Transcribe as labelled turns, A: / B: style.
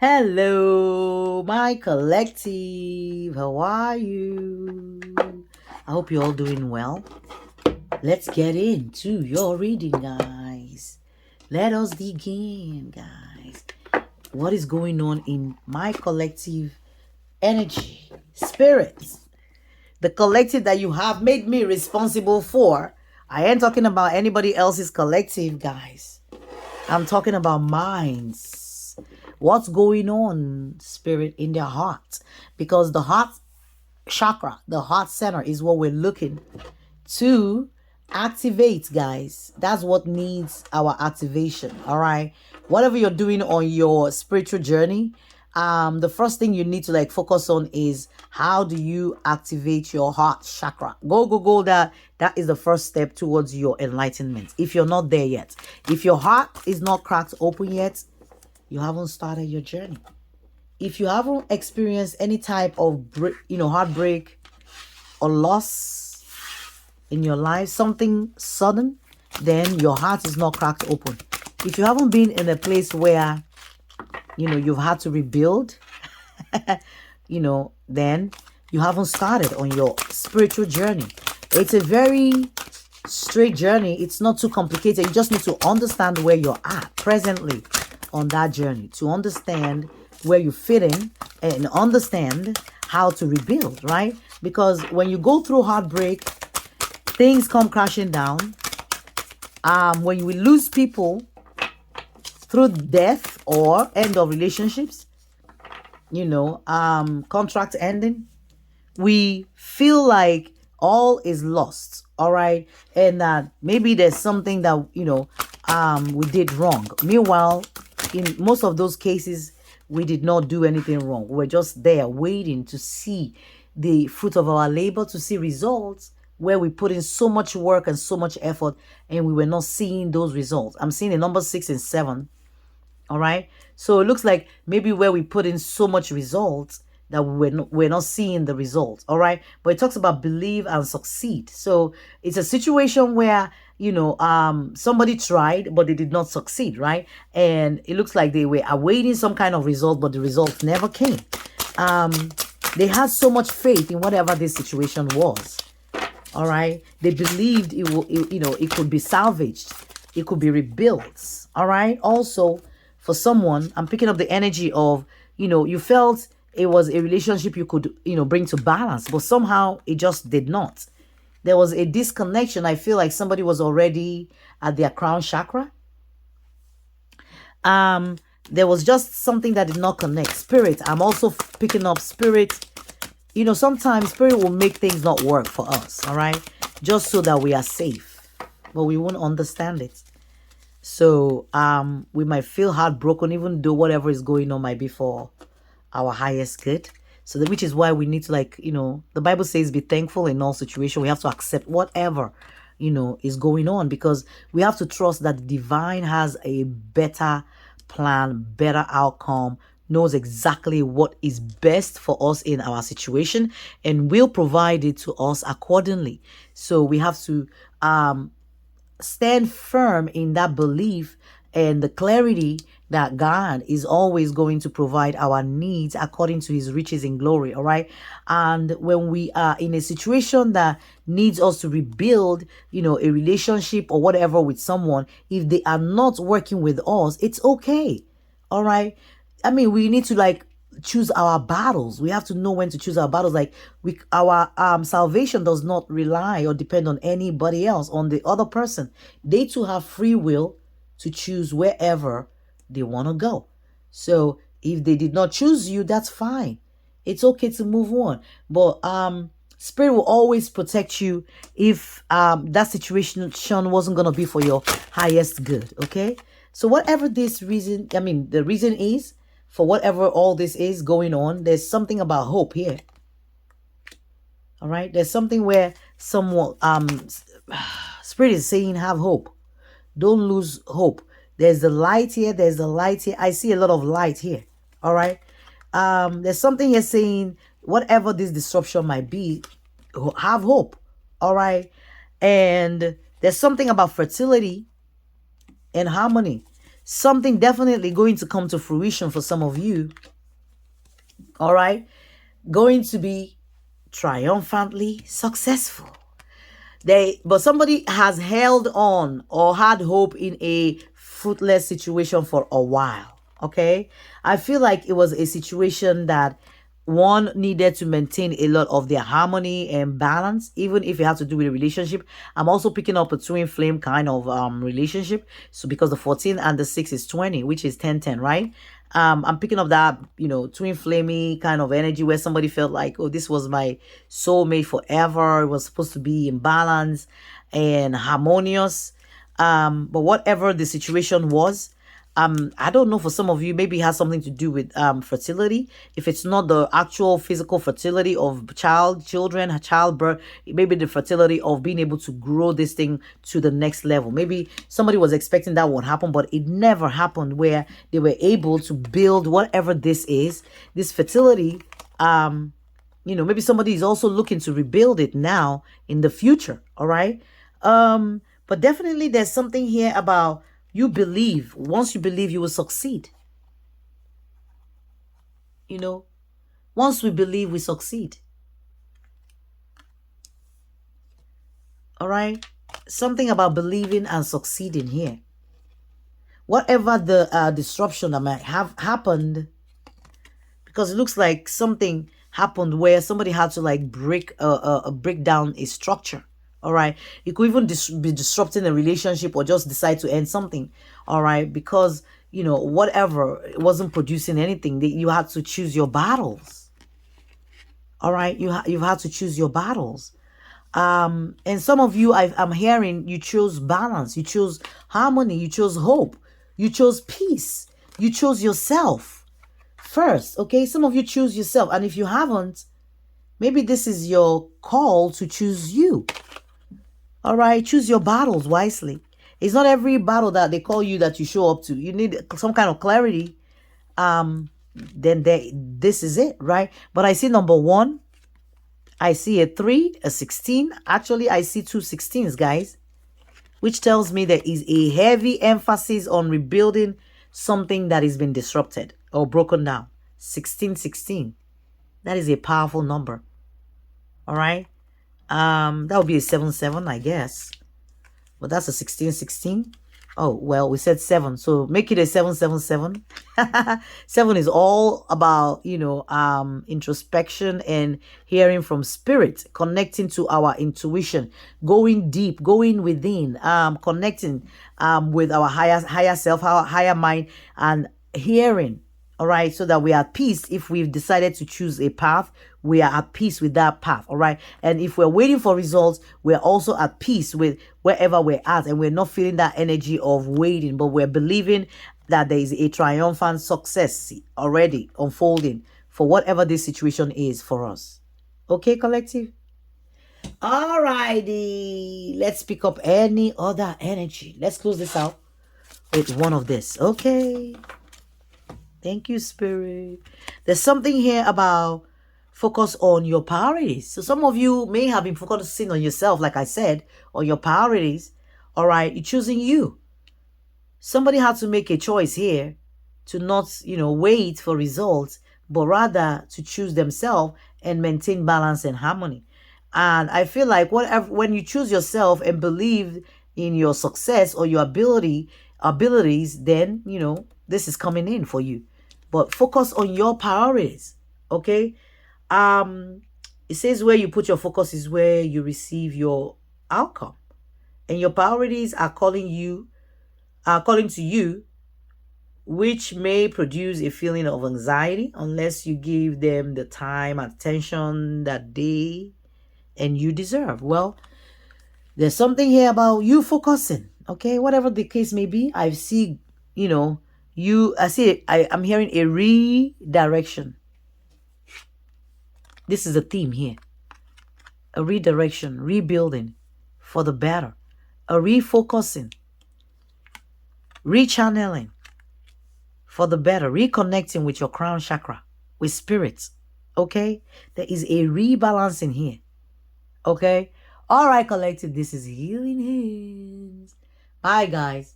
A: Hello, my collective. How are you? I hope you're all doing well. Let's get into your reading, guys. Let us begin, guys. What is going on in my collective energy, spirits? The collective that you have made me responsible for. I ain't talking about anybody else's collective, guys. I'm talking about minds. What's going on, spirit, in their heart? Because the heart chakra, the heart center, is what we're looking to activate, guys. That's what needs our activation. All right. Whatever you're doing on your spiritual journey, the first thing you need to focus on is how do you activate your heart chakra. Go. That is the first step towards your enlightenment. If you're not there yet, if your heart is not cracked open yet, you haven't started your journey. If you haven't experienced any type of heartbreak or loss in your life, something sudden, then your heart is not cracked open. If you haven't been in a place where you've had to rebuild, then you haven't started on your spiritual journey. It's a very straight journey. It's not too complicated. You just need to understand where you're at presently on that journey, to understand where you fit in and understand how to rebuild, right? Because when you go through heartbreak, things come crashing down. When we lose people through death or end of relationships, contract ending, we feel like all is lost, all right? And that maybe there's something that we did wrong. Meanwhile, in most of those cases, we did not do anything wrong. We're just there waiting to see the fruit of our labor, to see results where we put in so much work and so much effort, and we were not seeing those results. I'm seeing the number 6 and 7. All right. So it looks like maybe where we put in so much results that we're not seeing the results. All right. But it talks about believe and succeed. So it's a situation where, somebody tried, but they did not succeed. Right. And it looks like they were awaiting some kind of result, but the results never came. They had so much faith in whatever this situation was. All right. They believed it could be salvaged. It could be rebuilt. All right. Also, for someone, I'm picking up the energy of, you felt it was a relationship you could, bring to balance, but somehow it just did not. There was a disconnection. I feel like somebody was already at their crown chakra. There was just something that did not connect. Spirit, I'm also picking up spirit. Sometimes spirit will make things not work for us, all right? Just so that we are safe, but we won't understand it. So we might feel heartbroken, even though whatever is going on might be for our highest good. So which is why we need to the Bible says be thankful in all situations. We have to accept whatever, is going on, because we have to trust that the divine has a better plan, better outcome, knows exactly what is best for us in our situation, and will provide it to us accordingly. So we have to stand firm in that belief and the clarity that God is always going to provide our needs according to his riches in glory. All right. And when we are in a situation that needs us to rebuild, a relationship or whatever with someone, if they are not working with us, it's okay. All right. I mean, we need to choose our battles. We have to know when to choose our battles. Our salvation does not rely or depend on anybody else, on the other person. They too have free will to choose wherever they want to go. So if they did not choose you, that's fine. It's okay to move on. But spirit will always protect you if that situation wasn't going to be for your highest good. Okay. So whatever the reason is, for whatever all this is going on, there's something about hope here. All right. There's something where someone, spirit is saying, have hope. Don't lose hope. There's the light here. There's the light here. I see a lot of light here. All right. There's something here saying, whatever this disruption might be, have hope. All right. And there's something about fertility and harmony. Something definitely going to come to fruition for some of you. All right. Going to be triumphantly successful. But somebody has held on or had hope in a fruitless situation for a while. Okay. I feel like it was a situation that one needed to maintain a lot of their harmony and balance, even if it had to do with a relationship. I'm also picking up a twin flame kind of relationship. So because the 14 and the 6 is 20, which is 10-10, right? I'm picking up that, twin flamey kind of energy where somebody felt like, oh, this was my soulmate forever. It was supposed to be in balance and harmonious. But whatever the situation was, I don't know, for some of you, maybe it has something to do with fertility. If it's not the actual physical fertility of children, childbirth, maybe the fertility of being able to grow this thing to the next level. Maybe somebody was expecting that would happen, but it never happened, where they were able to build whatever this is, this fertility. Maybe somebody is also looking to rebuild it now in the future. All right. But definitely there's something here about you believe. Once you believe, you will succeed. Once we believe, we succeed. All right. Something about believing and succeeding here. Whatever the disruption that might have happened, because it looks like something happened where somebody had to like break down a structure. All right. It could even be disrupting a relationship or just decide to end something. All right. Because, whatever, it wasn't producing anything. You had to choose your battles. All right. You've had to choose your battles. And some of you, I'm hearing, you chose balance. You chose harmony. You chose hope. You chose peace. You chose yourself first. Okay. Some of you choose yourself. And if you haven't, maybe this is your call to choose you. All right, choose your battles wisely. It's not every battle that they call you that you show up to. You need some kind of clarity. This is it, right? But I see number 1. I see a 3, a 16. Actually, I see 2 16s, guys, which tells me there is a heavy emphasis on rebuilding something that has been disrupted or broken down. 16, 16. That is a powerful number. All right. That would be a 7 7, I guess. But that's a 16 16. Oh, well, we said 7, so make it a 7 7 7. 7 is all about, introspection and hearing from spirit, connecting to our intuition, going deep, going within, connecting with our higher self, our higher mind, and hearing. All right, so that we are at peace. If we've decided to choose a path, we are at peace with that path. All right, and if we're waiting for results, we're also at peace with wherever we're at, and we're not feeling that energy of waiting, but we're believing that there is a triumphant success already unfolding for whatever this situation is for us. Okay, collective. All righty, let's pick up any other energy. Let's close this out with one of this. Okay. Thank you, Spirit. There's something here about focus on your priorities. So some of you may have been focusing on yourself, like I said, on your priorities. All right, you're choosing you. Somebody had to make a choice here to not, wait for results, but rather to choose themselves and maintain balance and harmony. And I feel like when you choose yourself and believe in your success or your abilities, then, this is coming in for you. But focus on your priorities. Okay. It says where you put your focus is where you receive your outcome. And your priorities are calling to you, which may produce a feeling of anxiety unless you give them the time and attention that they and you deserve. Well, there's something here about you focusing. Okay, whatever the case may be, I see, I'm hearing a redirection. This is a theme here. A redirection, rebuilding for the better, a refocusing, rechanneling for the better, reconnecting with your crown chakra, with spirits. Okay, there is a rebalancing here. Okay, all right, collective. This is Healing Hands. Bye, guys.